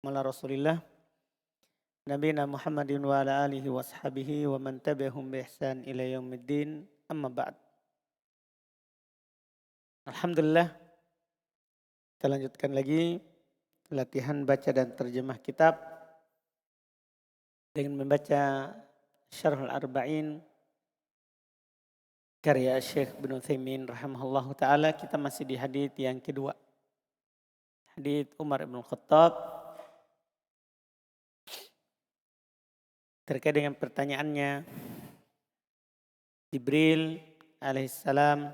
Mala Rasulillah Nabina Muhammadin wa ala alihi wa ashabihi wa man tabi'ahum bi ihsan ila yaumiddin amma ba'd. Alhamdulillah kita lanjutkan lagi latihan baca dan terjemah kitab dengan membaca Syarhul Arba'in karya Syekh Ibnu Utsaimin rahimahullahu taala. Kita masih di hadits yang kedua. Hadits Umar bin Khattab terkait dengan pertanyaannya Jibril alaihissalam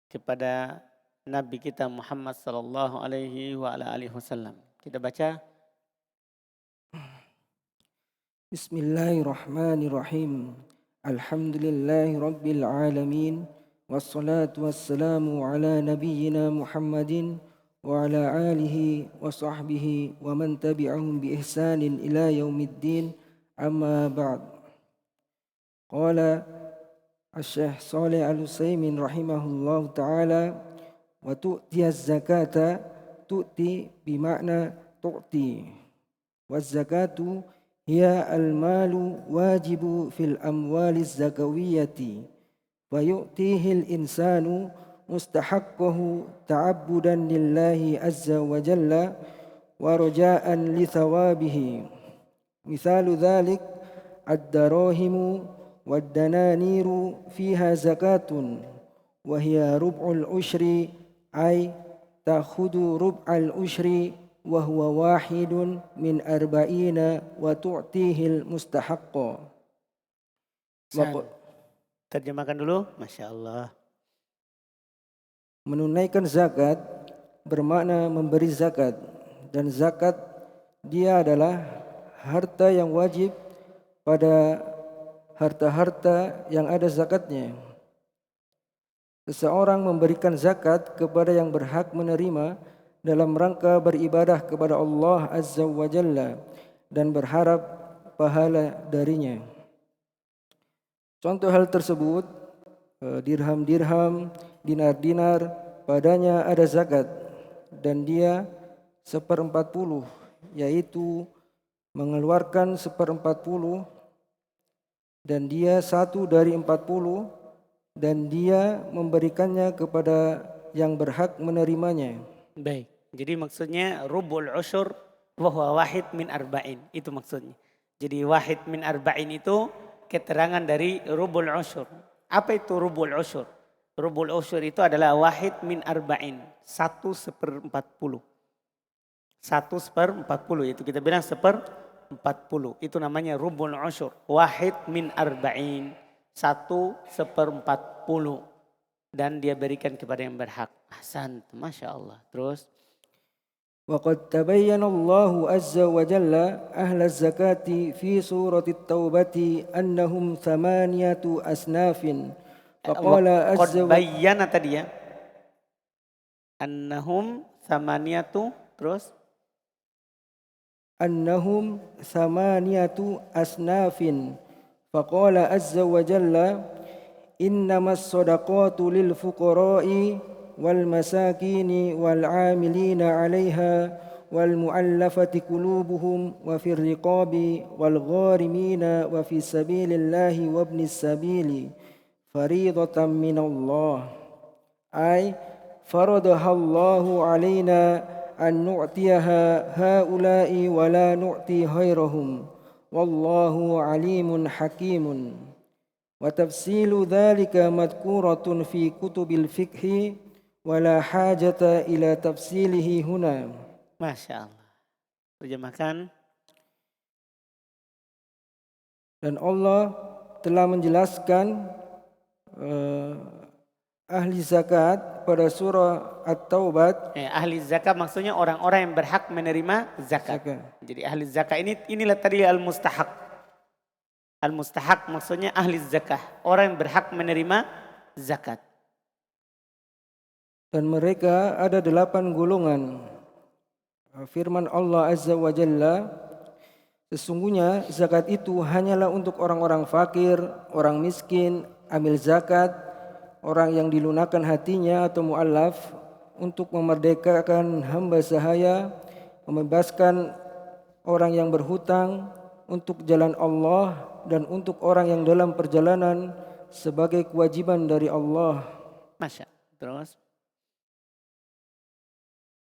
kepada Nabi kita Muhammad sallallahu alaihi wa ala alihi wasallam. Kita baca. Bismillahirrahmanirrahim. Alhamdulillahi rabbil alamin. Wassalatu wassalamu ala nabiyyina Muhammadin wa ala alihi wa sahbihi wa man tabi'ahum bi ihsanin ila yaumiddin. Amma ba'd. Qala Asy-Syaikh Shalih Al-Utsaimin rahimahullahu ta'ala wa tu'tiyaz zakata tu'ti bima'na tu'ti. Waz zakatu hiya al-malu wajibu fil amwaliz zakawiyyati wa yu'tihi al-insanu mustahaqqahu ta'abbudan lillahi azza wa jalla wa raja'an li thawabihi. Misalu dhalik ad-darahimu wad-dananiru fiha zakatun wa hiya rub'ul ushri ay ta'khudhu rub'al ushri wa huwa wahidun min arba'ina wa tu'tihil mustahaqqa. Terjemahkan dulu. Masya Allah. Menunaikan zakat bermakna memberi zakat, dan zakat dia adalah harta yang wajib pada harta-harta yang ada zakatnya. Seseorang memberikan zakat kepada yang berhak menerima dalam rangka beribadah kepada Allah Azza wa Jalla dan berharap pahala darinya. Contoh hal tersebut, dirham-dirham, dinar-dinar, padanya ada zakat dan dia 1/40, yaitu mengeluarkan 1/40, dan dia 1 dari 40, dan dia memberikannya kepada yang berhak menerimanya. Baik, jadi maksudnya rubul usyur wa huwa wahid min arba'in, itu maksudnya. Jadi wahid min arba'in itu keterangan dari rubul usyur. Apa itu rubul usyur? Rubul usyur itu adalah wahid min arba'in, 1/40. 1/40 itu kita bilang 1/40. Itu namanya rubul usyur. Wahid min arba'in, 1/40. Dan dia berikan kepada yang berhak. Ahsan, Masya Allah. Terus. وقد تبين الله عز وجل أهل الزكاة في سورة التوبة أنهم 8 أصناف. فقال قد بين tadi ya. Annahum 8 terus. أنهم 8 أصناف. فقال عز وجل إنما الصدقات للفقراء والمساكين والعاملين عليها والمؤلفة قلوبهم وفي الرقاب والغارمين وفي سبيل الله وابن السبيل فريضة من الله أي فرضها الله علينا أن نعطيها هؤلاء ولا نعطي غيرهم والله عليم حكيم. وتفصيل ذلك مذكورة في كتب الفقه ولا حاجة إلى تفصيله هنا. Masya Allah. Terjemahkan. Dan Allah telah menjelaskan ahli zakat pada surah At-Taubah. Ahli zakat maksudnya orang-orang yang berhak menerima zakat. Jadi ahli zakat inilah tadi al-mustahaq. Al-mustahaq maksudnya ahli zakah, orang yang berhak menerima zakat. Dan mereka ada 8 golongan. Firman Allah Azza wa Jalla, sesungguhnya zakat itu hanyalah untuk orang-orang fakir, orang miskin, amil zakat, orang yang dilunakan hatinya atau mu'allaf, untuk memerdekakan hamba sahaya, membebaskan orang yang berhutang, untuk jalan Allah, dan untuk orang yang dalam perjalanan sebagai kewajiban dari Allah. Masya. Terus.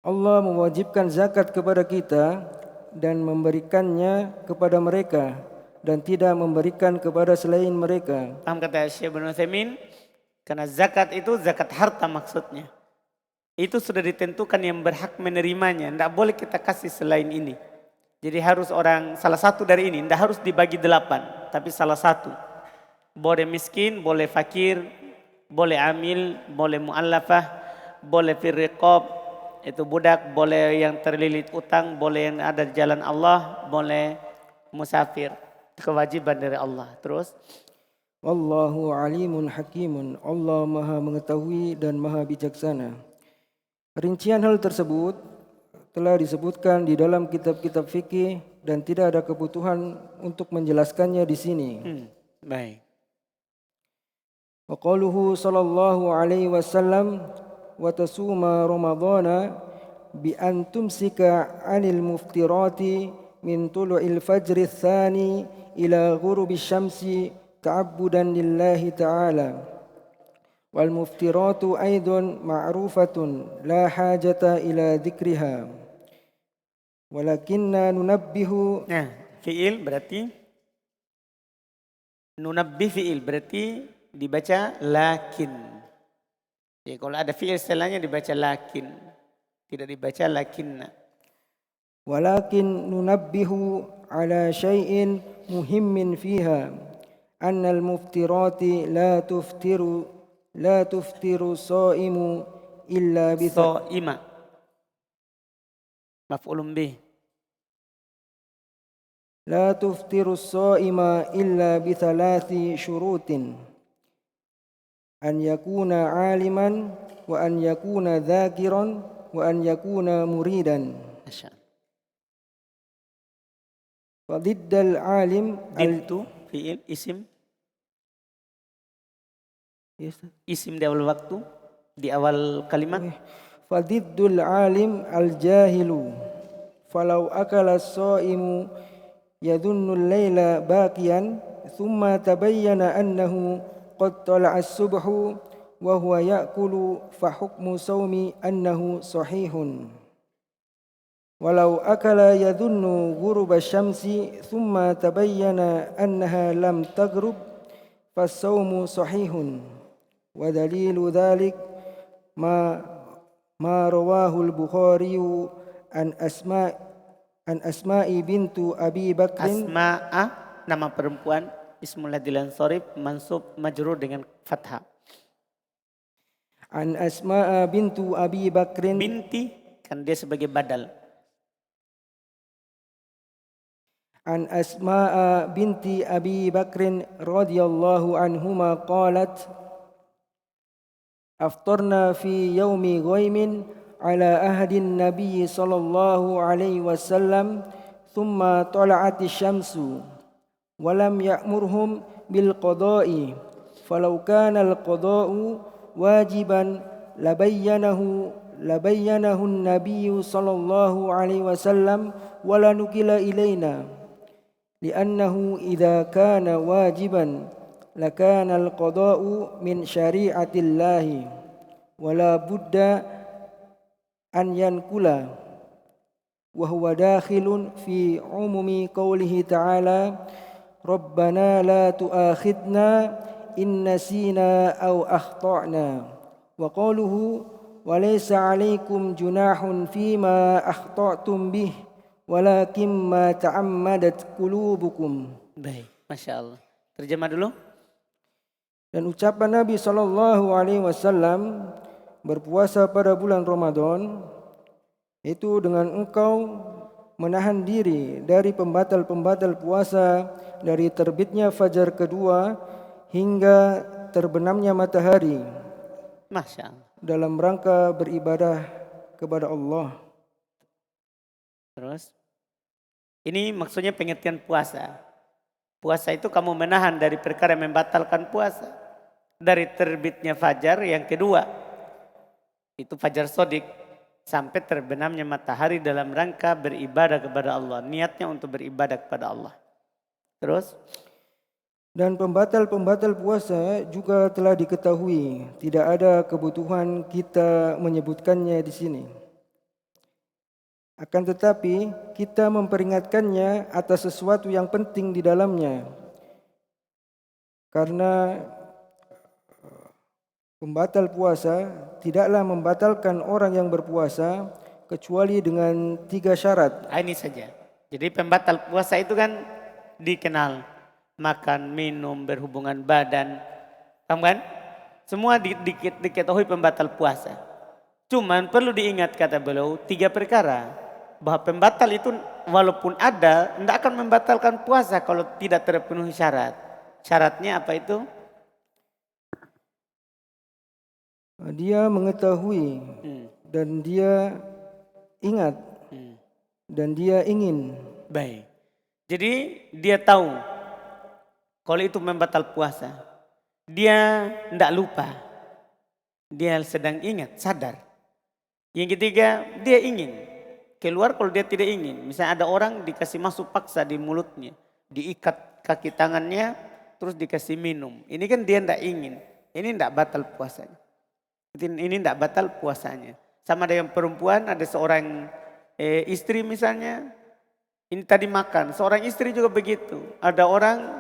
Allah mewajibkan zakat kepada kita dan memberikannya kepada mereka dan tidak memberikan kepada selain mereka. Paham kata Syekh Ibnu Utsaimin? Karena zakat itu zakat harta maksudnya. Itu sudah ditentukan yang berhak menerimanya. Tidak boleh kita kasih selain ini. Jadi harus salah satu dari ini. Tidak harus dibagi 8. Tapi salah satu. Boleh miskin, boleh fakir, boleh amil, boleh mu'allafah, boleh firriqab. Itu budak, boleh yang terlilit utang, boleh yang ada di jalan Allah, boleh musafir. Kewajiban dari Allah. Terus. Wallahu alimun hakimun. Allah maha mengetahui dan maha bijaksana. Rincian hal tersebut telah disebutkan di dalam kitab-kitab fikih dan tidak ada kebutuhan untuk menjelaskannya di sini. Baik. Wa qauluhu sallallahu alaihi wasallam wa tasuma ramadhana bi an tumsika 'anil muftirati min tulu'il fajri tsani ila ghurubi syamsi ta'abbudan lillahi ta'ala. Wal muftiratu aidun ma'rufatun la hajata ila dzikriha. Walakinna nunabbihu. Nah, fi'il berarti nunabbih fi'il berarti dibaca lakin. Jadi kalau ada fi'il setelahnya dibaca lakin, tidak dibaca lakinna. Walakin nunabbihu ala syai'in muhimmin fiha annal muftirati la tuftiru sha'imu illa bi Sha'ima. Maf'ulun bih. la tuftiru shaima illa bi thalathi syurutin an yakuna aliman wa an yakuna dzakiran wa an yakuna muridan. Masya. Wa diddal alim Dittu fi'il isim. Isim di awal waktu, di awal kalimat. Fadiddul alim al-jahilu falau akala as-saimu yadhunnu al-laila baqiyan thumma tabayyana annahu qad tala'a as-subhu wa huwa ya'kulu fa hukmu sawmi annahu sahihun. Walau akala yadhunnu ghuruba syamsi thumma tabayyana annaha lam taghrub fas-sawmu sahihun. Wa dalilu dhalik ma rawahul Bukhari an Asma'i bintu Abi Bakrin. Asma'a nama perempuan, ismul ladilan sorif, mansub majrur dengan fathah. An Asma'a bintu Abi Bakrin. Binti kan dia sebagai badal. An Asma'a binti Abi Bakrin radhiyallahu anhuma qalat aftarna fi yaumi ghaimin ala ahdin nabiy sallallahu alaihi wasallam thumma tala'ati syamsu wa lam ya'murhum bil qada'i falau kana al qada'u wajiban labayyanahu an-nabiy sallallahu alaihi wasallam wa la nukila ilaina li'annahu idza kana wajiban lakana al-qada'u min syari'atillahi wala budda an yankula wa huwa dakhilun fi umumi qawlihi ta'ala rabbana la tu'akhidna in nasina aw akhta'na wa qawluhu wa laysa 'alaykum junahun fima akhta'tum bih walakin ma ta'ammadat qulubukum. Baik, Masya Allah. Terjemah dulu. Dan ucapan Nabi SAW berpuasa pada bulan Ramadan itu dengan engkau menahan diri dari pembatal-pembatal puasa dari terbitnya fajar kedua hingga terbenamnya matahari. Masya Allah. Dalam rangka beribadah kepada Allah. Terus. Ini maksudnya pengertian puasa. Puasa itu kamu menahan dari perkara yang membatalkan puasa. Dari terbitnya fajar yang kedua. Itu fajar sodik. sampai terbenamnya matahari dalam rangka beribadah kepada Allah. Niatnya untuk beribadah kepada Allah. Terus? Dan pembatal-pembatal puasa juga telah diketahui. Tidak ada kebutuhan kita menyebutkannya di sini. Akan tetapi kita memperingatkannya atas sesuatu yang penting di dalamnya. Karena pembatal puasa tidaklah membatalkan orang yang berpuasa kecuali dengan 3 syarat. Ini saja. Jadi pembatal puasa itu kan dikenal. Makan, minum, berhubungan badan. Paham kan? Semua diketahui pembatal puasa. Cuman perlu diingat kata beliau 3 perkara. Bahwa pembatal itu walaupun ada, tidak akan membatalkan puasa kalau tidak terpenuhi syarat. Syaratnya apa itu? Dia mengetahui dan dia ingat dan dia ingin. Baik. Jadi dia tahu kalau itu membatal puasa. Dia tidak lupa. Dia sedang ingat, sadar. Yang ketiga, dia ingin. Keluar kalau dia tidak ingin. Misalnya ada orang dikasih masuk paksa di mulutnya. Diikat kaki tangannya, terus dikasih minum. Ini kan dia tidak ingin. Ini tidak batal puasanya. Ini tidak batal puasanya. Sama dengan perempuan, ada seorang istri misalnya. Ini tadi makan, seorang istri juga begitu. Ada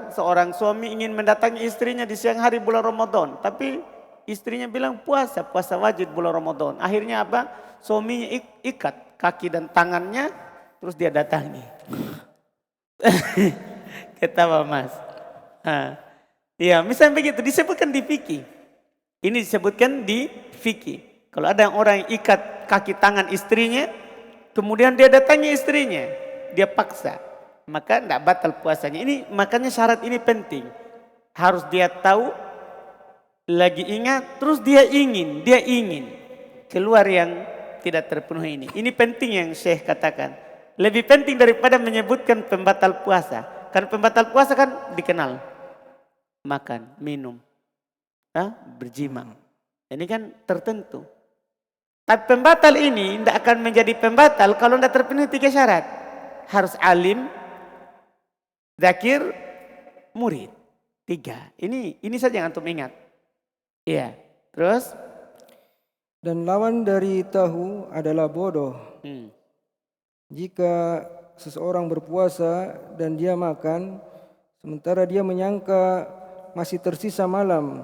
seorang suami ingin mendatangi istrinya di siang hari bulan Ramadan. Tapi istrinya bilang puasa wajib bulan Ramadan. Akhirnya apa? Suaminya ikat kaki dan tangannya, terus dia datangi. Ketawa mas. Ya misalnya begitu, disebutkan di fikih. Ini disebutkan di fikih. Kalau ada orang ikat kaki tangan istrinya, kemudian dia datangi istrinya. Dia paksa, maka tidak batal puasanya. Ini makanya syarat ini penting. Harus dia tahu, lagi ingat, terus dia ingin keluar yang tidak terpenuhi ini. Ini penting yang Syekh katakan. Lebih penting daripada menyebutkan pembatal puasa. Karena pembatal puasa kan dikenal. Makan, minum, berjima. Ini kan tertentu. Tapi pembatal ini tidak akan menjadi pembatal kalau tidak terpenuhi 3 syarat. Harus alim, zakir, murid. 3. Ini saja yang antum ingat. Iya. Terus? Dan lawan dari tahu adalah bodoh. Jika seseorang berpuasa dan dia makan, sementara dia menyangka masih tersisa malam,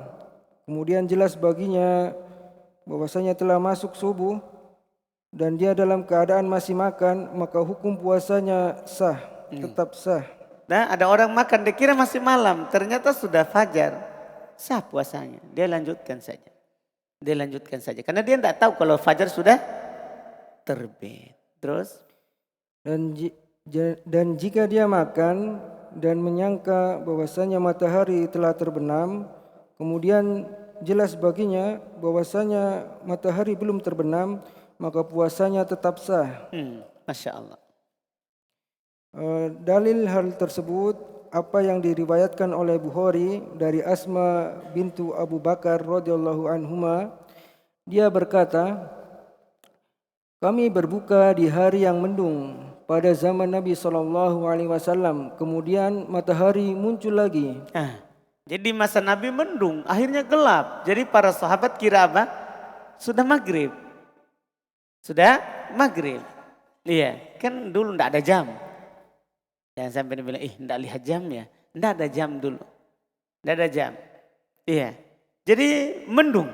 kemudian jelas baginya bahwasanya telah masuk subuh, dan dia dalam keadaan masih makan, maka hukum puasanya sah, tetap sah. Nah, ada orang makan, dia kira masih malam, ternyata sudah fajar. Sah puasanya, dia lanjutkan saja. Karena dia tidak tahu kalau fajar sudah terbit. Terus? Dan jika dia makan dan menyangka bahwasanya matahari telah terbenam, kemudian jelas baginya bahwasanya matahari belum terbenam, maka puasanya tetap sah. Masya Allah. Dalil hal tersebut apa yang diriwayatkan oleh Bukhari dari Asma bintu Abu Bakar radhiyallahu anhuma. Dia berkata, kami berbuka di hari yang mendung pada zaman Nabi SAW. Kemudian matahari muncul lagi. Jadi masa Nabi mendung, akhirnya gelap. Jadi para sahabat kira apa? Sudah maghrib. Iya, kan dulu tidak ada jam. Jangan sampai dia bilang, tidak lihat jam ya. Tidak ada jam dulu. Tidak ada jam. Iya. Jadi mendung.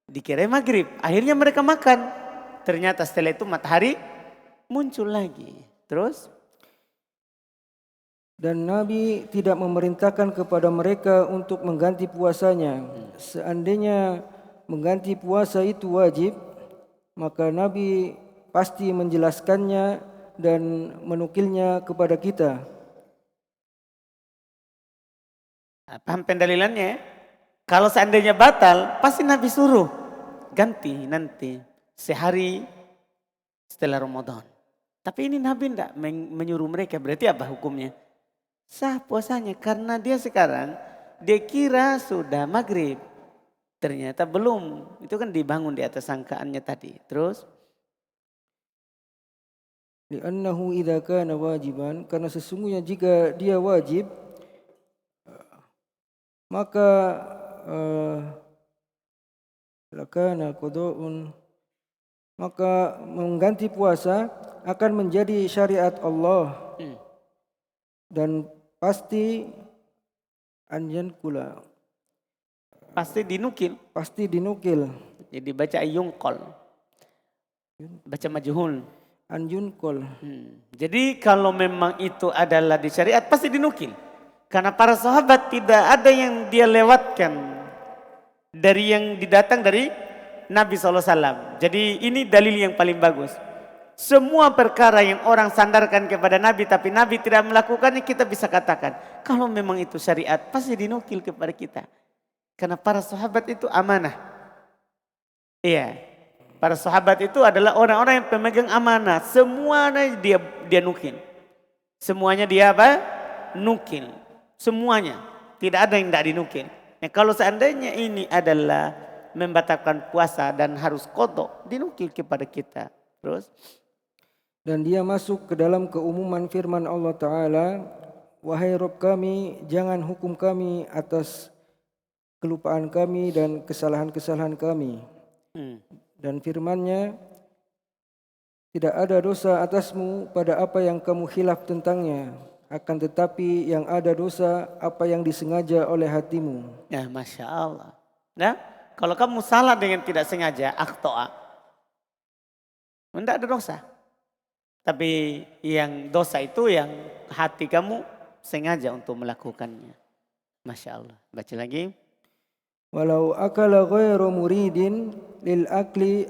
Dikira maghrib. Akhirnya mereka makan. Ternyata setelah itu matahari muncul lagi. Terus? Dan Nabi tidak memerintahkan kepada mereka untuk mengganti puasanya. Seandainya mengganti puasa itu wajib, maka Nabi pasti menjelaskannya dan menukilnya kepada kita. Paham pendalilannya? Kalau seandainya batal, pasti Nabi suruh ganti nanti sehari setelah Ramadan. Tapi ini Nabi tidak menyuruh mereka, berarti apa hukumnya? Sah puasanya karena dia sekarang dia kira sudah maghrib. Ternyata belum, itu kan dibangun di atas sangkaannya tadi. Terus? Li'annahu idza kana wajiban, karena sesungguhnya jika dia wajib maka lakana qada'un, maka mengganti puasa akan menjadi syariat Allah dan pasti anjan kula, Pasti dinukil. pasti dinukil, Jadi baca yungkol. Baca majhul. anjun kol. Jadi kalau memang itu adalah di syariat pasti dinukil. Karena para sahabat tidak ada yang dia lewatkan dari yang didatang dari Nabi SAW. Jadi ini dalil yang paling bagus. Semua perkara yang orang sandarkan kepada Nabi tapi Nabi tidak melakukannya, kita bisa katakan kalau memang itu syariat pasti dinukil kepada kita. Karena para sahabat itu amanah. Iya. Para sahabat itu adalah orang-orang yang pemegang amanah. Semuanya dia nukil. Semuanya dia apa? Nukil. Semuanya. Tidak ada yang tidak dinukil. Nah, kalau seandainya ini adalah membatalkan puasa dan harus qadha, dinukil kepada kita. Terus? Dan dia masuk ke dalam keumuman firman Allah Ta'ala, wahai Rabb kami, jangan hukum kami atas kelupaan kami dan kesalahan-kesalahan kami. Dan firman-Nya, tidak ada dosa atasmu pada apa yang kamu khilaf tentangnya, akan tetapi yang ada dosa apa yang disengaja oleh hatimu. Ya, Masya Allah. Nah, kalau kamu salah dengan tidak sengaja, akhto'a, tidak ada dosa. Tapi yang dosa itu yang hati kamu sengaja untuk melakukannya. Masya Allah. Baca lagi. Walau akala ghairu muridin lil akli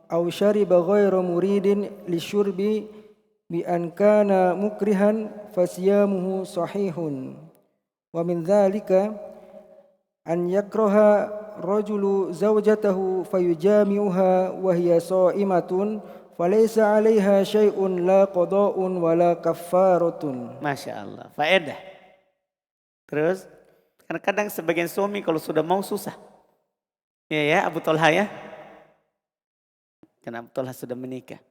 aw syariba ghairu muridin lisyurbi bi an kana mukrihan fasiyamuhu sahihun. Wa min dzalika an yakraha rajulu zawjatahu fayujami'uha wa hiya sha'imatun falaysa 'alaiha syai'un la qada'un wa la kaffaratun. Masya Allah. Faedah. Terus? Karena kadang sebagian suami kalau sudah mau susah. Ya Abu Tolha ya. Karena Abu Tolha sudah menikah.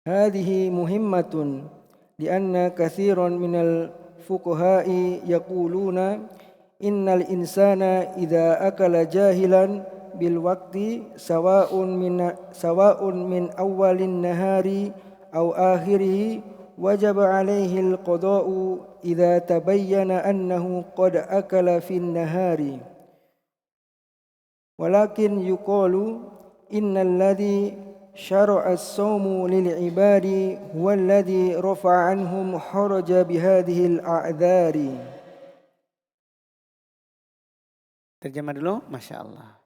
Hadhihi muhimmatun lianna katsiran minal fuqaha'i yaquluna innal insana idza akala jahilan bil waqti sawa'un min awwalin nahari aw akhirih wajaba alaihi al-qada'u idza tabayyana annahu qad akala fin nahari. Walakin yuqalu innal ladzi syara'a as-sawmu lil ibadi huwa alladzi rafa'a anhum haraja bihadhihi al-a'dzari. Terjemah dulu. Masya Allah.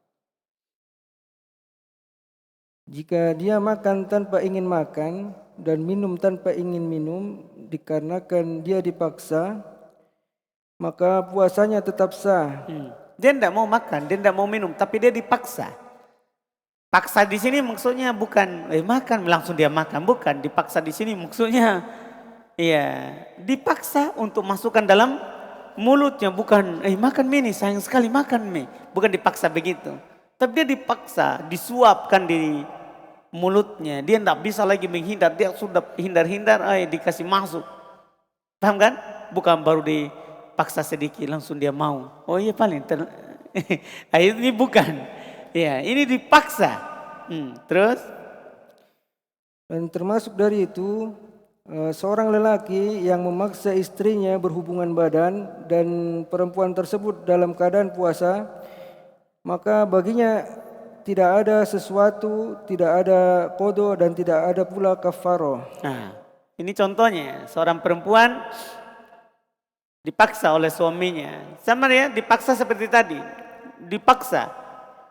Jika dia makan tanpa ingin makan dan minum tanpa ingin minum dikarenakan dia dipaksa, maka puasanya tetap sah. Dia tidak mau makan, dia tidak mau minum, tapi dia dipaksa. Paksa di sini maksudnya bukan makan langsung dia makan, bukan. Dipaksa di sini maksudnya dipaksa untuk masukkan dalam mulutnya, bukan makan mie nih, sayang sekali makan mie. Bukan dipaksa begitu. Tapi dia dipaksa, disuapkan di mulutnya. Dia tidak bisa lagi menghindar, dia sudah hindar-hindar, dikasih masuk. Paham kan? Bukan baru dipaksa sedikit langsung dia mau. Oh iya paling ini bukan. Ya, ini dipaksa. Terus? Dan termasuk dari itu seorang lelaki yang memaksa istrinya berhubungan badan dan perempuan tersebut dalam keadaan puasa, maka baginya tidak ada sesuatu, tidak ada qadha dan tidak ada pula kafarah. Nah, ini contohnya seorang perempuan dipaksa oleh suaminya. Sama ya, dipaksa seperti tadi. Dipaksa.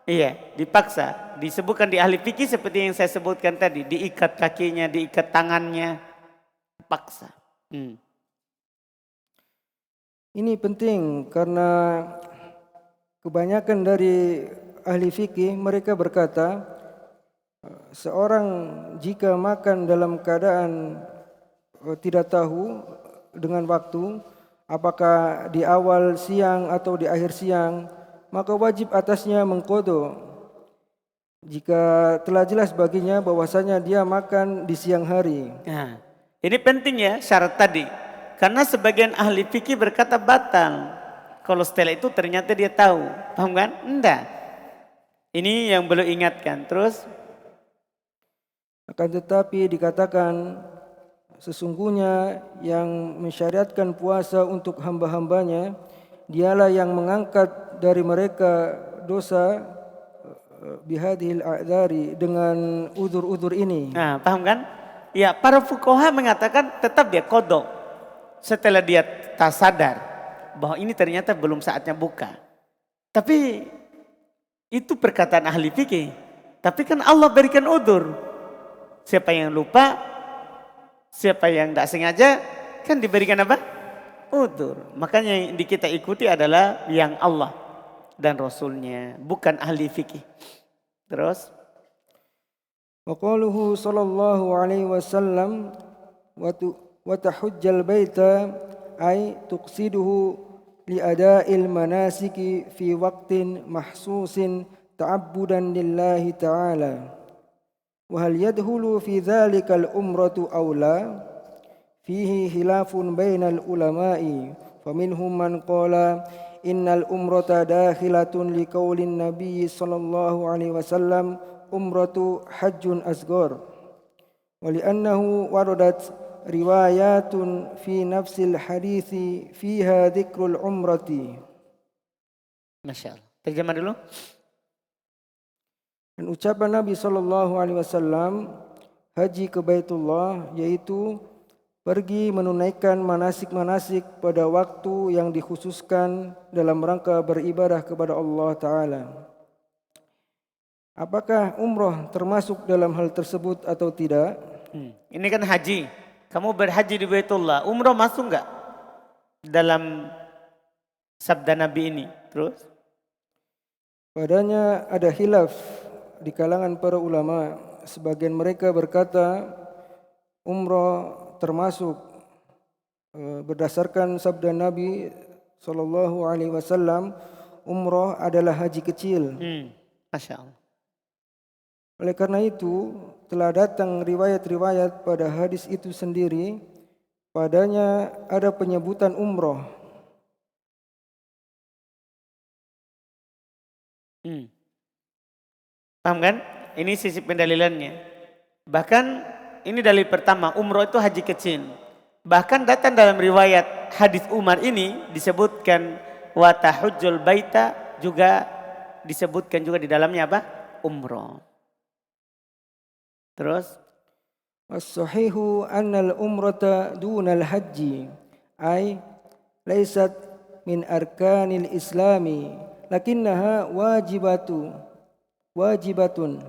Iya, dipaksa. Disebutkan di ahli fikih seperti yang saya sebutkan tadi. Diikat kakinya, diikat tangannya. Dipaksa. Ini penting karena kebanyakan dari ahli fikih mereka berkata seorang jika makan dalam keadaan tidak tahu dengan waktu apakah di awal siang atau di akhir siang, maka wajib atasnya mengqadha. jika telah jelas baginya bahwasanya dia makan di siang hari. Nah, ini penting ya syarat tadi. Karena sebagian ahli fikih berkata batal. Kalau setelah itu ternyata dia tahu. Paham kan? Enggak. Ini yang perlu ingatkan. Terus? Akan tetapi dikatakan sesungguhnya yang mensyariatkan puasa untuk hamba-hambanya, dialah yang mengangkat dari mereka dosa bihadhil a'dzari, dengan udzur-udzur ini. Nah, paham kan? Ya, para fuqaha mengatakan tetap dia kodok. Setelah dia tak sadar bahwa ini ternyata belum saatnya buka. Tapi itu perkataan ahli fikih. Tapi kan Allah berikan udzur. Siapa yang lupa, siapa yang tidak sengaja, kan diberikan apa? Udzur. Makanya yang kita ikuti adalah yang Allah dan Rasulnya, bukan ahli fikih. Terus? Wa qaluhu sallallahu alaihi wasallam wa tahujjal baita ay tuqsiduhu li ada'il manasiki fi waqtin mahsusin ta'abbudan lillahi ta'ala. Wa hal yadkhulu fi dhalika al-umratu aw la? Fihi khilafun bainal ulama'i. Faminhum man qala innal umrata dakhilatun liqaulin nabiy sallallahu alaihi wasallam umratu hajjun asghar. Wa li'annahu waradat riwayatun fi nafsil hadithi fiha dzikrul umrati. Masya Allah. Terjemah dulu. Dan ucapan Nabi sallallahu alaihi wasallam haji ke Baitullah yaitu pergi menunaikan manasik-manasik pada waktu yang dikhususkan dalam rangka beribadah kepada Allah Ta'ala. Apakah umrah termasuk dalam hal tersebut atau tidak? Ini kan haji. Kamu berhaji di Baitullah. Umrah masuk enggak dalam sabda Nabi ini? Terus? Padanya ada khilaf di kalangan para ulama. Sebagian mereka berkata umrah termasuk berdasarkan sabda Nabi sallallahu alaihi wasallam, umrah adalah haji kecil. Masya Allah. Oleh karena itu telah datang riwayat-riwayat pada hadis itu sendiri, padanya ada penyebutan umrah. Paham kan? Ini sisi pendalilannya. Bahkan ini dalil pertama, umrah itu haji kecil. Bahkan datang dalam riwayat hadis Umar ini disebutkan wa tahujjul baita, juga disebutkan juga di dalamnya apa? Umrah. Terus? As-sahihu anna al-umrata dunal haji ay laysat min arkanil islami lakinnaha wajibatun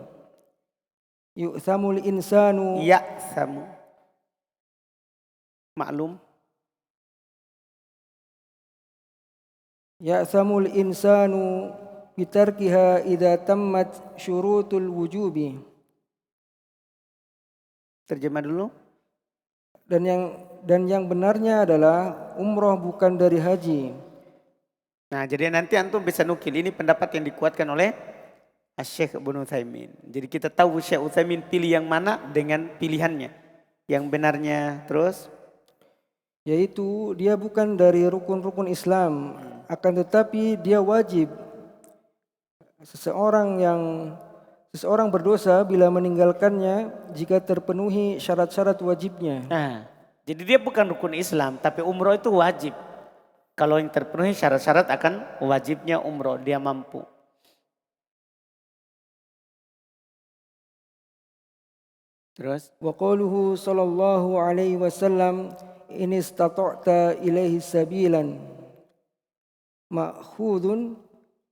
yu'thamul insanu Ya'samu. Maklum. ya'thamul insanu bitarkiha idza tammat syurutul wujubi. Terjemah dulu. Dan yang benarnya adalah umrah bukan dari haji. Nah, jadi nanti antum bisa nukil. Ini pendapat yang dikuatkan oleh Syekh Ibnu Utsaimin. Jadi kita tahu Syekh Utsaimin pilih yang mana dengan pilihannya. Yang benarnya. Terus? Yaitu dia bukan dari rukun-rukun Islam. Akan tetapi dia wajib. Seseorang berdosa bila meninggalkannya jika terpenuhi syarat-syarat wajibnya. Nah, jadi dia bukan rukun Islam, tapi umroh itu wajib. Kalau yang terpenuhi syarat-syarat akan wajibnya umroh, dia mampu. Terus? Wa qauluhu sallallahu alaihi wasallam in istata'ta ilaihi sabilan ma'khudun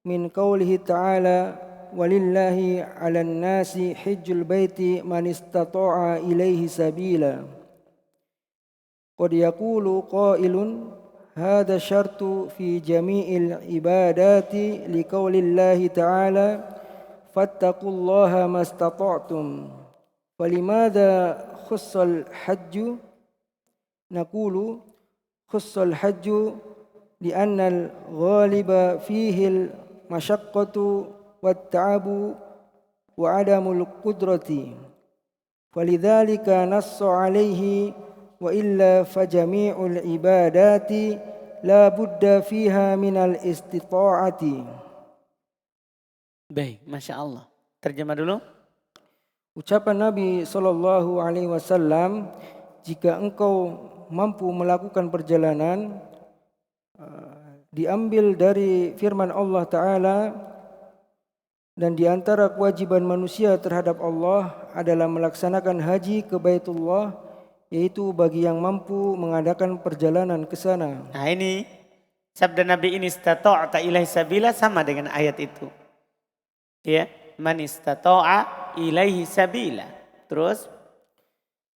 min qaulihi ta'ala walillahi 'alan nasi hajjul baiti man istata'a ilaihi sabila. Qad yaqulu qailun hadha syartu fi jami'il ibadati liqaulillahi ta'ala fattaqullaha mastata'tum. Walimadha khussal hajju? Naqulu khussal hajju li'anna al-ghaliba fihi al-mashaqqatu wat-ta'abu wa adamul qudrati. Falidzalika nassa alaihi wa illa fajami'ul ibadati la budda fiha minal istita'ati. Baik, Masya Allah. Terjemah dulu. Ucapan Nabi SAW, jika engkau mampu melakukan perjalanan, diambil dari firman Allah Ta'ala, dan di antara kewajiban manusia terhadap Allah adalah melaksanakan haji ke Baitullah, yaitu bagi yang mampu mengadakan perjalanan ke sana. Nah ini sabda Nabi ini istata'ta ilaihi sabila sama dengan ayat itu. Ya, man istata'a ilaihi sabila. Terus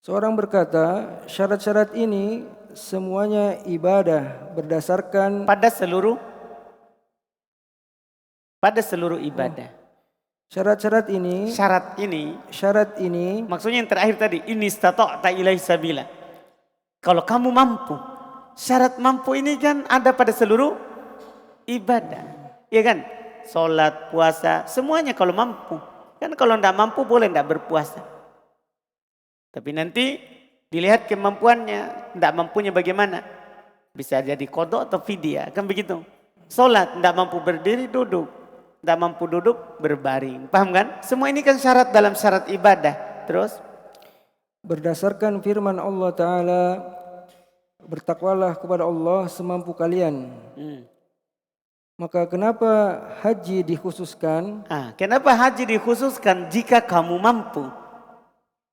seorang berkata, syarat-syarat ini semuanya ibadah berdasarkan pada seluruh ibadah. Syarat ini maksudnya yang terakhir tadi, ini istata'ta ilaihi sabila. Kalau kamu mampu, syarat mampu ini kan ada pada seluruh ibadah. Iya kan? Sholat, puasa, semuanya kalau mampu. Kan kalau tidak mampu boleh tidak berpuasa. Tapi nanti dilihat kemampuannya, tidak mampunya bagaimana. Bisa jadi qadha atau fidyah, kan begitu. Sholat, tidak mampu berdiri, duduk. Tidak mampu duduk, berbaring. Paham kan? Semua ini kan syarat dalam syarat ibadah. Terus? Berdasarkan firman Allah Ta'ala, bertakwalah kepada Allah semampu kalian. Maka kenapa haji dikhususkan? Kenapa haji dikhususkan jika kamu mampu?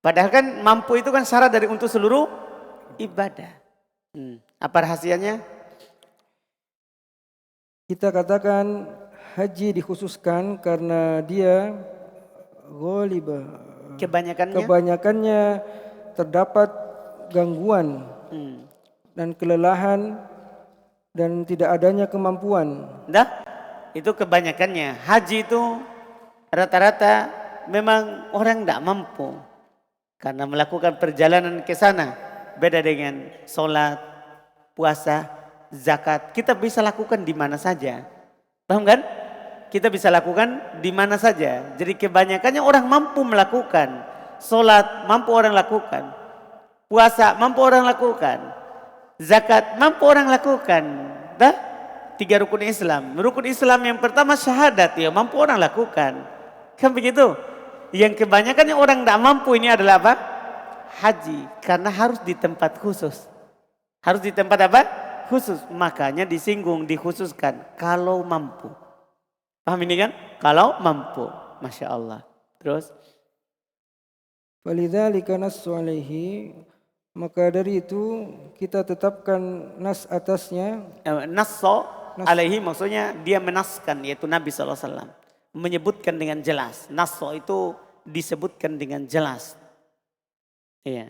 Padahal kan mampu itu kan syarat dari untuk seluruh ibadah. Apa rahasianya? Kita katakan haji dikhususkan karena dia ghalibah. Kebanyakannya terdapat gangguan dan kelelahan dan tidak adanya kemampuan. Itu kebanyakannya. Haji itu rata-rata memang orang tidak mampu. Karena melakukan perjalanan ke sana. Beda dengan sholat, puasa, zakat. Kita bisa lakukan di mana saja. Paham kan? Kita bisa lakukan di mana saja. Jadi kebanyakannya orang mampu melakukan. Sholat mampu orang lakukan. Puasa mampu orang lakukan. Zakat mampu orang lakukan. 3 rukun Islam. Rukun Islam yang pertama syahadat, ya mampu orang lakukan. Kan begitu? Yang kebanyakannya orang tidak mampu ini adalah apa? Haji. Karena harus di tempat khusus. Harus di tempat apa? Khusus. Makanya disinggung, dikhususkan. Kalau mampu. Paham ini kan? Kalau mampu. Masya Allah. Terus? Falidzalika nassu alaihi, maka dari itu kita tetapkan nas atasnya. Nasso alaihi maksudnya dia menaskan, yaitu Nabi SAW. Menyebutkan dengan jelas. Nasso itu disebutkan dengan jelas. Iya.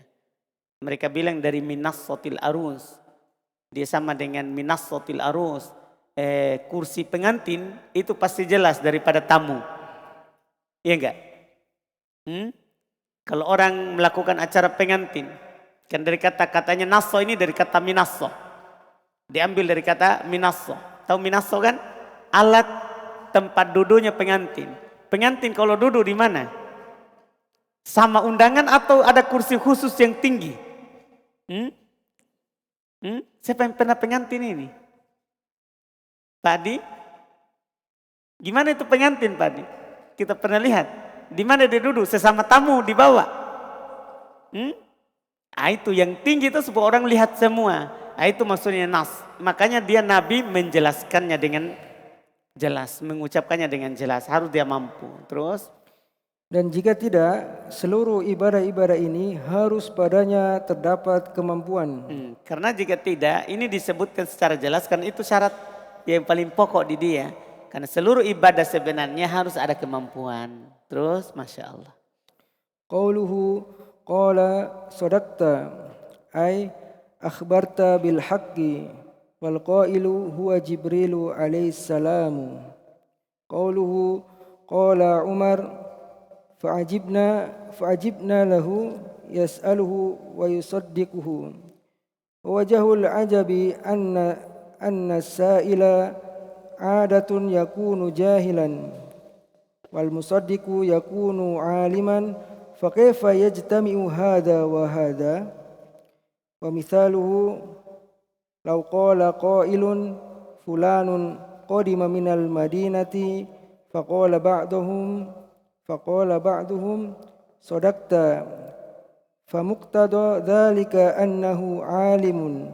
Mereka bilang dari minassotil arus. Dia sama dengan minassotil arus. Kursi pengantin itu pasti jelas daripada tamu. Iya enggak? Kalau orang melakukan acara pengantin. Kan dari kata-katanya nasso ini dari kata minasso. Diambil dari kata minasso. Tahu minasso kan? Alat tempat duduknya pengantin. Pengantin kalau duduk di mana? Sama undangan atau ada kursi khusus yang tinggi? Siapa yang pernah pengantin ini? Pak Adi? Gimana itu pengantin Pak Adi? Kita pernah lihat. Di mana dia duduk? Sesama tamu di bawah. Itu yang tinggi itu supaya orang lihat semua. Itu maksudnya nas. Makanya dia Nabi menjelaskannya dengan jelas. Mengucapkannya dengan jelas. Harus dia mampu. Terus? Dan jika tidak, seluruh ibadah-ibadah ini harus padanya terdapat kemampuan. Karena jika tidak, ini disebutkan secara jelas. Karena itu syarat yang paling pokok di dia. Karena seluruh ibadah sebenarnya harus ada kemampuan. Terus, Masya Allah. Qauluhu qala sadaqta ay akhbarta bil haqqi wal qailu huwa Jibrilu alaihi salamu. Qauluhu qala Umar fa'ajibna lahu yas'aluhu wa yusaddiquhu. Wajahul ajabi anna sa'ila adatun yakunu jahilan wal musaddiqu yakunu aliman fa kaifa yajtami'u hadha wa hadha wa mithaluhu law qala qailun fulanun qadima minal madinati faqala ba'duhum sadaqta famuqtada dhalika annahu alimun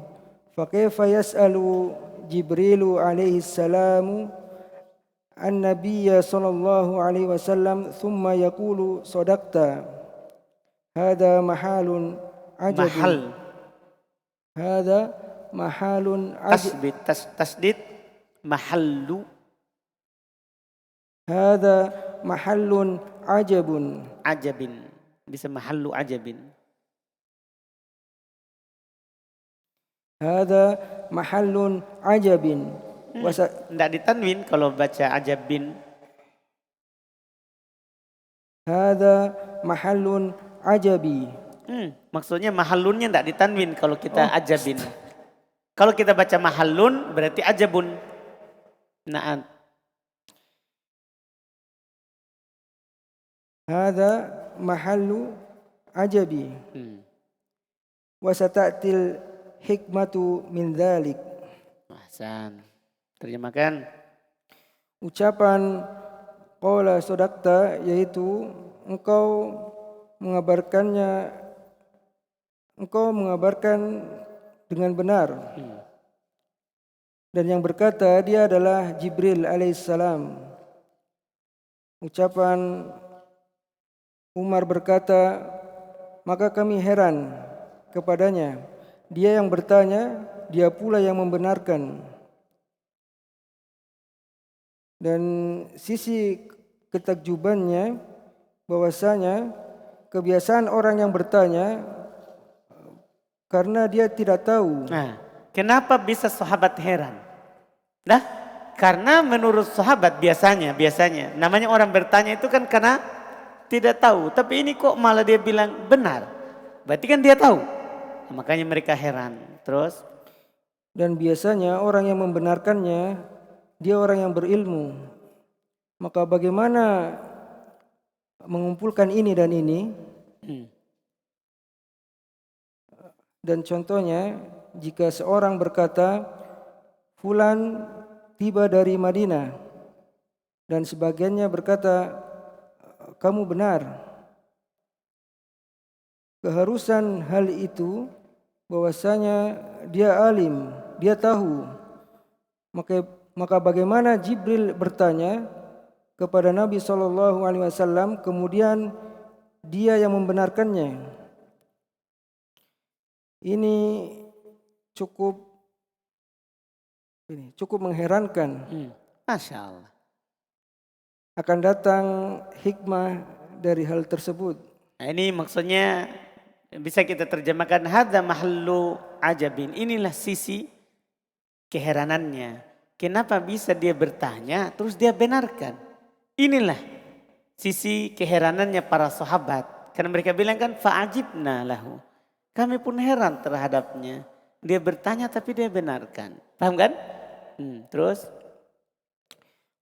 fa kaifa yas'alu Jibrilu alaihi salamu an-nabiyya sallallahu alaihi wasallam thumma yaqulu sadaqta hadha mahalun ajabun hadha mahalun tasdid mahallu hadha mahallun ajabin, bisa mahallu ajabin. Hadza mahallun ajabin. Tidak ditanwin kalau baca ajabin. Hadza mahallun ajabi. Maksudnya mahallunnya tidak ditanwin kalau kita ajabin. Kalau kita baca mahallun berarti ajabun. Nah. Hadza mahallu ajabi. Wa sata'til hikmatu min dzalik. Ahsan. Terjemahkan. Ucapan qala sadaqta yaitu engkau mengabarkan dengan benar. Dan yang berkata dia adalah Jibril alaihissalam. Ucapan Umar berkata, maka kami heran kepadanya. Dia yang bertanya, dia pula yang membenarkan. Dan sisi ketakjubannya bahwasanya kebiasaan orang yang bertanya karena dia tidak tahu. Nah, kenapa bisa sahabat heran? Nah, karena menurut sahabat biasanya namanya orang bertanya itu kan karena tidak tahu. Tapi ini kok malah dia bilang benar. Berarti kan dia tahu. Makanya mereka heran. Terus? Dan biasanya orang yang membenarkannya, dia orang yang berilmu. Maka bagaimana mengumpulkan ini dan ini? Dan contohnya, jika seorang berkata, Fulan tiba dari Madinah. Dan sebagiannya berkata, kamu benar. Keharusan hal itu bahwasanya dia alim, dia tahu. Maka bagaimana Jibril bertanya kepada Nabi SAW, kemudian dia yang membenarkannya. Ini cukup mengherankan. Masya Allah. Akan datang hikmah dari hal tersebut. Nah, ini maksudnya bisa kita terjemahkan hadza mahallu ajabin. Inilah sisi keheranannya. Kenapa bisa dia bertanya terus dia benarkan? Inilah sisi keheranannya para sahabat. Karena mereka bilang kan fa'ajibna lahu. Kami pun heran terhadapnya. Dia bertanya tapi dia benarkan. Paham kan? Terus?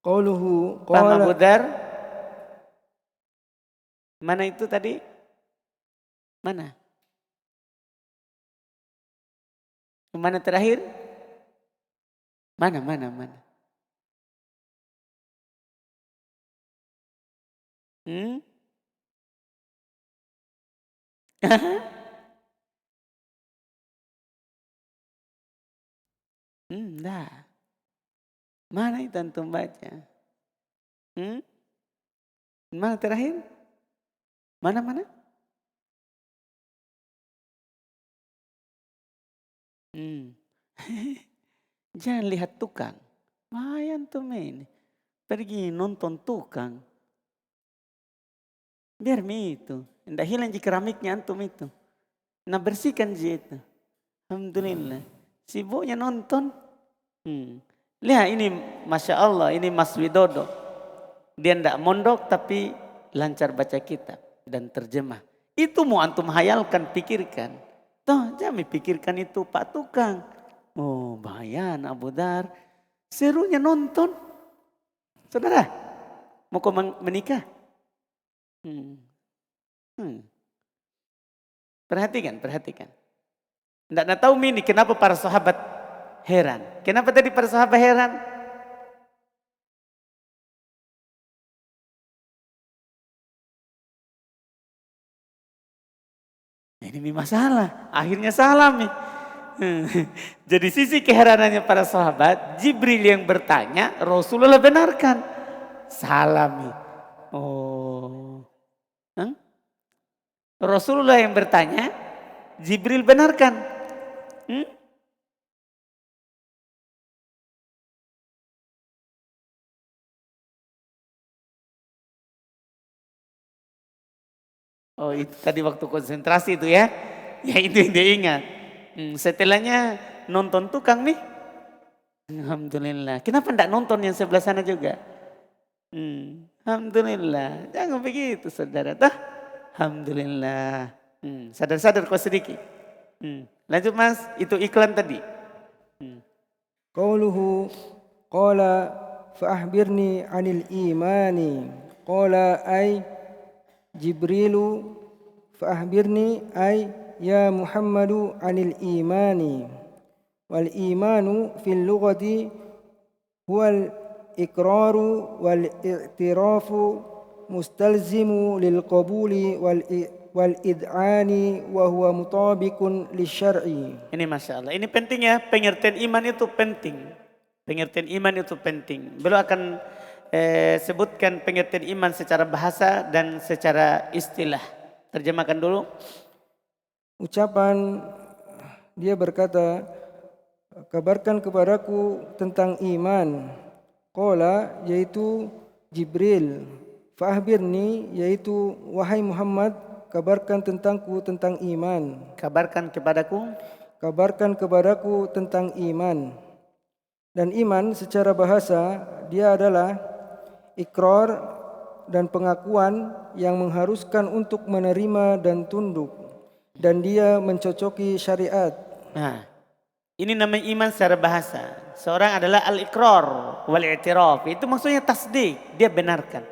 Qauluhu Paham Abu Dzar? Mana itu tadi? Mana? Mana terakhir? Mana? Dah. Mana itu antum baca? Mana terakhir? Mana? Jangan lihat tukang. Wah, antum ini. Pergi nonton tukang. Biar itu. Tidak hilang keramiknya antum itu. Nah bersihkan itu. Alhamdulillah. Sibuknya nonton. Lihat ini Masya Allah. Ini Mas Widodo. Dia tidak mondok tapi lancar baca kitab dan terjemah. Itu mau antum hayalkan, pikirkan. Toh jangan pikirkan itu Pak Tukang. Oh bayan Abu Dzar. Serunya nonton. Saudara. Mau kau menikah? Perhatikan. Tidak tahu ini kenapa para sahabat heran. Kenapa tadi para sahabat heran? Ini masalah. Akhirnya salah nih. Jadi sisi keheranannya para sahabat, Jibril yang bertanya, Rasulullah benarkan. Salah nih. Oh. Rasulullah yang bertanya, Jibril benarkan. Oh itu tadi waktu konsentrasi itu ya. Ya itu yang dia ingat. Setelahnya nonton tukang nih. Alhamdulillah. Kenapa enggak nonton yang sebelah sana juga? Alhamdulillah. Jangan begitu saudara. Alhamdulillah. Sadar-sadar kau sedikit. Lanjut mas, itu iklan tadi. Qauluhu qala fa'ahbirni 'anil imani. Qala ay Jibrilu fa'ahbirni ay ya Muhammadu 'anil imani. Wal imanu fil lughati huwal iqraru wal i'tirafu mustalzimu lil qabuli wal id'ani wa huwa mutabiqun lisyar'i. Ini Masya Allah, ini penting ya, pengertian iman itu penting. Pengertian iman itu penting. Beliau akan sebutkan pengertian iman secara bahasa dan secara istilah. Terjemahkan dulu. Ucapan dia berkata, kabarkan kepadaku tentang iman. Qala yaitu Jibril. Fa'ahbirni yaitu wahai Muhammad, kabarkan tentangku tentang iman. Kabarkan kepadaku. Kabarkan kepadaku tentang iman. Dan iman secara bahasa dia adalah ikrar dan pengakuan yang mengharuskan untuk menerima dan tunduk. Dan dia mencocoki syariat. Nah, ini namanya iman secara bahasa. Seorang adalah al-iqrar wal-i'tiraf. Itu maksudnya tasdik, dia benarkan.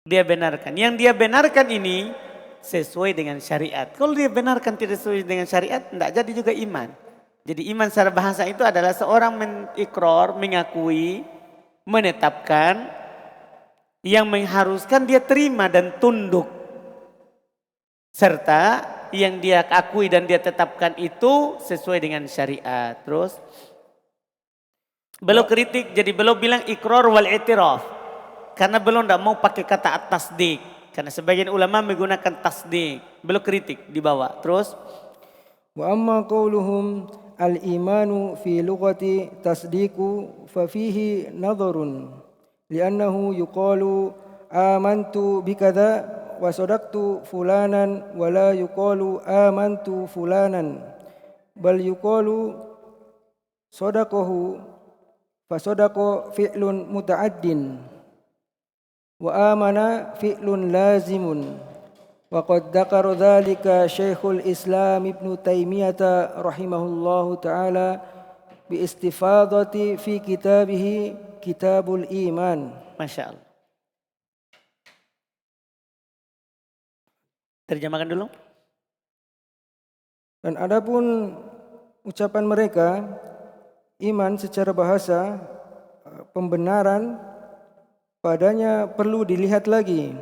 Dia benarkan. Yang dia benarkan ini sesuai dengan syariat. Kalau dia benarkan tidak sesuai dengan syariat, tidak jadi juga iman. Jadi iman secara bahasa itu adalah seorang mengikrar, mengakui, menetapkan yang mengharuskan dia terima dan tunduk. Serta yang dia akui dan dia tetapkan itu sesuai dengan syariat. Terus beliau kritik, jadi beliau bilang ikrar wal i'tiraf. Karena beliau tidak mau pakai kata at-tasdik. Karena sebagian ulama menggunakan tasdik. Beliau kritik di bawah. Terus wa amma qauluhum al-imanu fi lughati tasdiku fa fihi nadharun li'annahu yuqalu amantu bikadza wa sadaqtu fulanan wa la yuqalu amantu fulanan bal yuqalu sadaqahu fa sadaqa fi'lun muta'addin wa amana fi'lun lazimun wa qad dzakara dzalika Syekhul Islam Ibnu Taimiyah rahimahullahu taala bi istifadati fi kitabih Kitabul Iman. Masya Allah. Terjemahkan dulu. Dan adapun ucapan mereka iman secara bahasa pembenaran padanya perlu dilihat lagi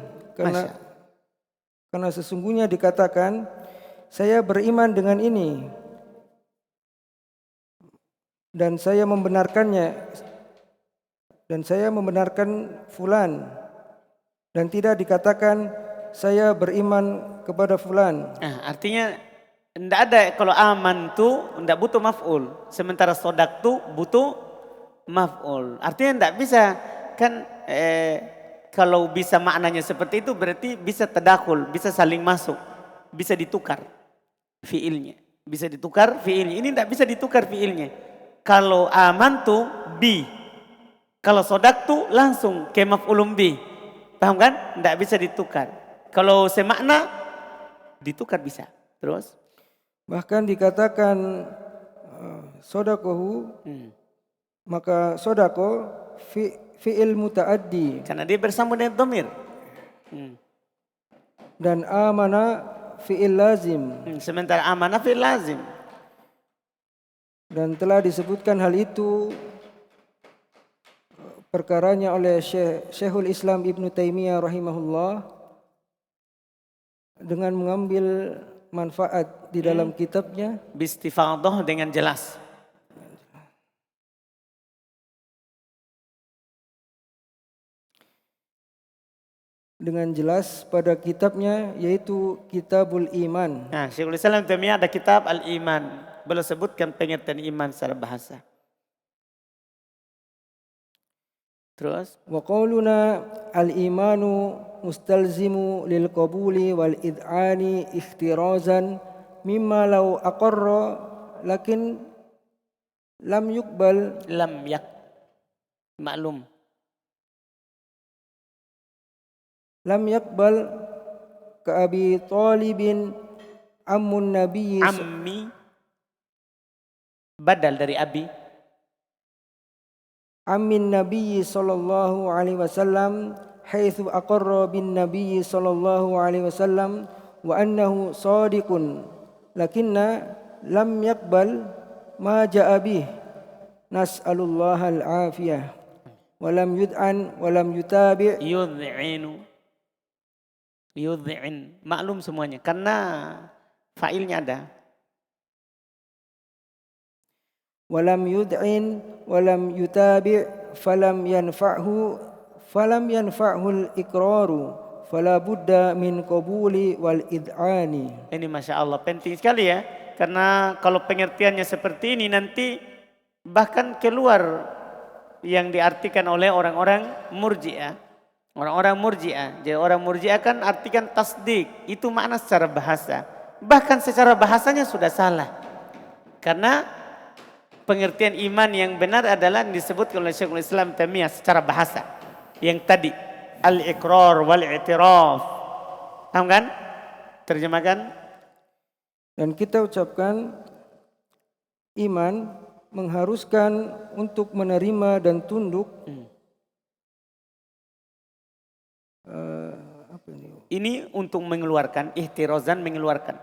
karena sesungguhnya dikatakan saya beriman dengan ini dan saya membenarkan fulan dan tidak dikatakan saya beriman kepada fulan. Nah, artinya tidak ada kalau aman tuh tidak butuh maf'ul, sementara sodak tuh butuh maf'ul. Artinya tidak bisa kan kalau bisa maknanya seperti itu berarti bisa tadakhul, bisa saling masuk, bisa ditukar fiilnya, bisa ditukar fiilnya. Ini tidak bisa ditukar fiilnya. Kalau aman tuh bi, kalau sodak tuh langsung ke maf'ulun bi, paham kan? Tidak bisa ditukar. Kalau semakna ditukar bisa. Terus bahkan dikatakan sodakohu, maka sodako fi'il muta'addi. Karena dia bersambung dengan dhamir. Dan amana fi'il lazim. Sementara amanah fi'il lazim. Dan telah disebutkan hal itu perkaranya oleh Syekhul Islam Ibnu Taimiyah rahimahullah dengan mengambil manfaat di dalam kitabnya Bistifadhah dengan jelas. dengan jelas pada kitabnya yaitu Kitabul Iman. Nah, Syekhul Islam Taimiyah ada kitab Al-Iman. Beliau sebutkan pengertian iman secara bahasa. Terus Wa qauluna al-imanu mustalzimu lil qabuli wal id'ani ikhtirazan mimma law aqarra lakin lam yuqbal lam yak maklum. lam yaqbal ka Abi Talibin ammun nabiyyi Ammi badal dari abi. ammin nabiyyi sallallahu alaihi wasallam haitsu aqarra bin nabiyyi sallallahu alaihi wasallam wa annahu shadiqun lakinna lam yaqbal ma jaa bih nas'alullaha al-afiyah wa lam yud'an wa lam yutabi' Yud'in maklum semuanya karena failnya ada. walam yud'in walam yutabi' falam yanfa'hu al-iqraru fala budda min qabuli wal id'ani. Ini Masya Allah penting sekali ya, karena kalau pengertiannya seperti ini nanti bahkan keluar yang diartikan oleh orang-orang murji'ah. Orang-orang murji'ah, jadi orang murji'ah kan artikan tasdik, itu makna secara bahasa. Bahkan secara bahasanya sudah salah. Karena pengertian iman yang benar adalah disebut oleh Syekhul Islam Taimiyah secara bahasa. Yang tadi al-iqrar wal i'tiraf. Paham kan? Terjemahkan. Dan kita ucapkan iman mengharuskan untuk menerima dan tunduk. Ini untuk mengeluarkan, ihtirozan mengeluarkan.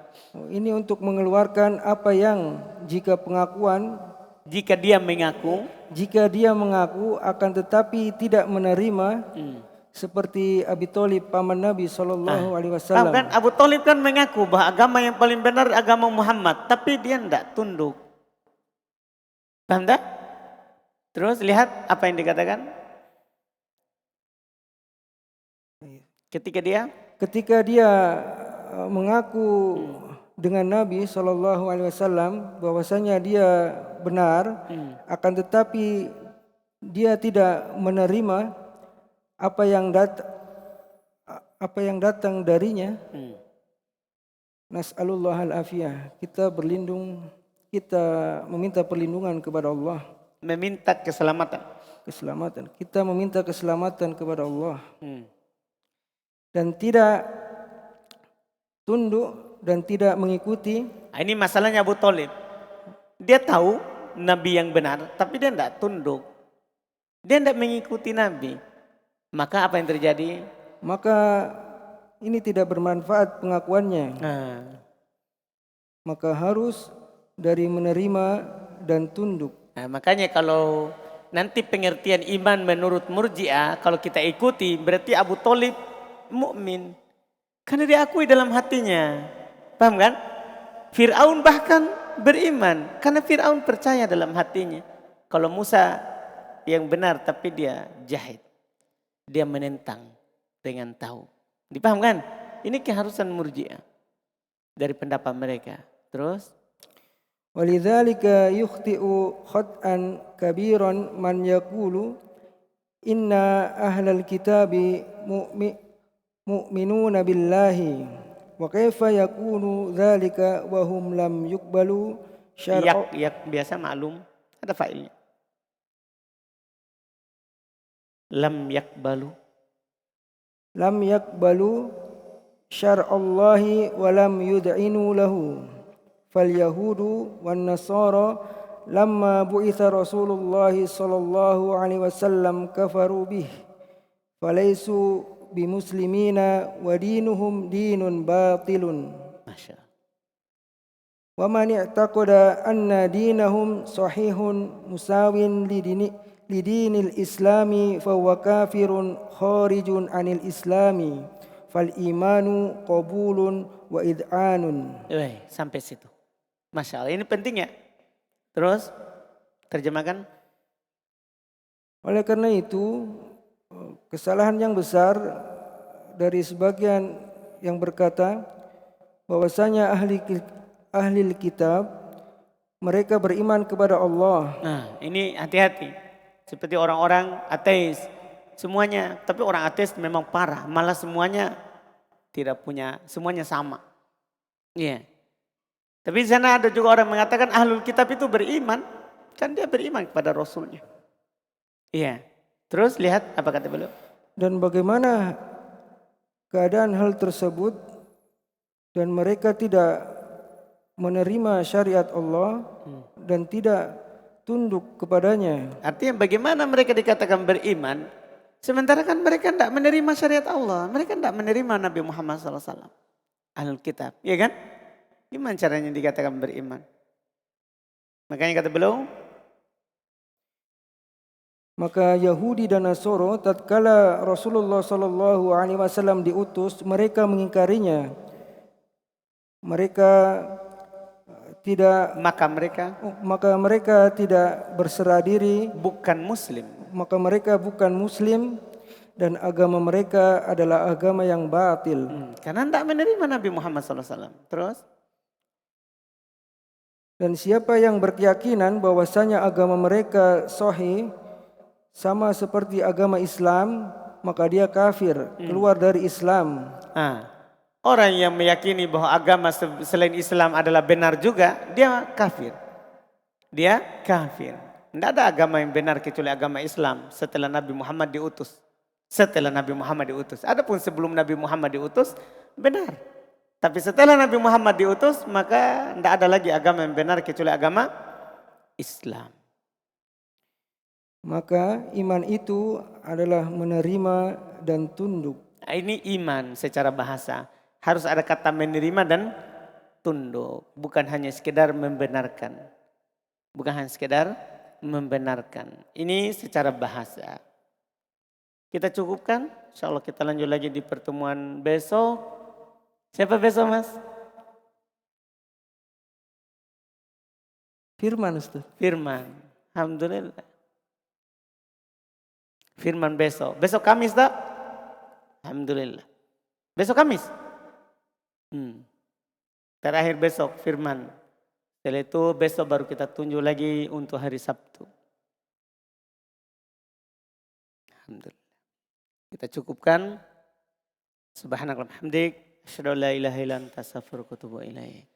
Ini untuk mengeluarkan apa yang jika dia mengaku akan tetapi tidak menerima seperti Abi Thalib paman Nabi sallallahu alaihi wasallam. Kan Abu Thalib kan mengaku bahwa agama yang paling benar agama Muhammad, tapi dia tidak tunduk. Paham tak? Terus lihat apa yang dikatakan? Ketika dia mengaku dengan Nabi sallallahu alaihi wasallam bahwasanya dia benar, akan tetapi dia tidak menerima apa yang datang darinya. Nas'alullah al-afiyah. Kita meminta perlindungan kepada Allah. Meminta keselamatan. Kita meminta keselamatan kepada Allah. Dan tidak tunduk dan tidak mengikuti. Ini masalahnya Abu Thalib. Dia tahu Nabi yang benar, tapi dia tidak tunduk. Dia tidak mengikuti Nabi. Maka apa yang terjadi? Maka ini tidak bermanfaat pengakuannya. Maka harus dari menerima dan tunduk. Makanya kalau nanti pengertian iman menurut Murji'ah, kalau kita ikuti berarti Abu Thalib mukmin, karena diakui dalam hatinya. Paham kan? Fir'aun bahkan beriman karena Fir'aun percaya dalam hatinya. Kalau Musa yang benar tapi dia jahid, dia menentang dengan tahu. Dipaham kan? Ini keharusan Murji'ah dari pendapat mereka. Terus walidzalika yukhti'u khat'an kabiran man yaqulu inna ahlal kitabi mu'minuna billahi wa kaifa yakunu dzalika wa hum lam yuqbalu syar'a. Yak biasa maklum ada failnya. Lam yakbalu syar'allahi wa lam yud'inu lahu fal yahudu wan nasara lamma bu'itha Rasulullah sallallahu alaihi wasallam kafaru bih falaysu bimuslimina wa dinuhum dinun batilun. Masya Allah. Wa man i'taqada anna dinahum sahihun musawin lidinil islami fahuwa kafirun kharijun anil islami fal imanu qabulun wa id'anun. Sampai situ. Masya Allah, ini penting ya. Terus terjemahkan. Oleh karena itu kesalahan yang besar dari sebagian yang berkata bahwasanya ahli kitab mereka beriman kepada Allah. Nah, ini hati-hati. Seperti orang-orang ateis semuanya, tapi orang ateis memang parah, malah semuanya tidak punya, semuanya sama. Iya. Tapi di sana ada juga orang mengatakan ahlul kitab itu beriman, kan dia beriman kepada Rasulnya. Iya. Terus lihat apa kata beliau. Dan bagaimana keadaan hal tersebut dan mereka tidak menerima syariat Allah dan tidak tunduk kepadanya. Artinya bagaimana mereka dikatakan beriman, sementara kan mereka tidak menerima syariat Allah. Mereka tidak menerima Nabi Muhammad SAW. Ahlul kitab, ya kan? Gimana caranya dikatakan beriman? Makanya kata beliau, maka Yahudi dan Nasoro tatkala Rasulullah sallallahu alaihi wasallam diutus, mereka mengingkarinya. Mereka tidak maka mereka tidak berserah diri, bukan muslim. Maka mereka bukan muslim dan agama mereka adalah agama yang batil. Karena tidak menerima Nabi Muhammad SAW. Terus? Dan siapa yang berkeyakinan bahwasanya agama mereka sahih sama seperti agama Islam, maka dia kafir, keluar dari Islam. Orang yang meyakini bahwa agama selain Islam adalah benar juga, dia kafir. Dia kafir. Tidak ada agama yang benar kecuali agama Islam setelah Nabi Muhammad diutus. Adapun sebelum Nabi Muhammad diutus, benar. Tapi setelah Nabi Muhammad diutus, maka tidak ada lagi agama yang benar kecuali agama Islam. Maka iman itu adalah menerima dan tunduk. Ini iman secara bahasa. Harus ada kata menerima dan tunduk. Bukan hanya sekedar membenarkan. Ini secara bahasa. Kita cukupkan. Insya Allah kita lanjut lagi di pertemuan besok. Siapa besok mas? Firman Ustaz. Firman. Alhamdulillah. Firman besok. Besok Kamis tak? Alhamdulillah. Besok Kamis? Terakhir besok firman. Setelah itu besok baru kita tunjuk lagi untuk hari Sabtu. Alhamdulillah. Kita cukupkan. Subhanallah hamdik. Asyhadu an la ilaha illa anta astaghfiruka wa atubu ilaik.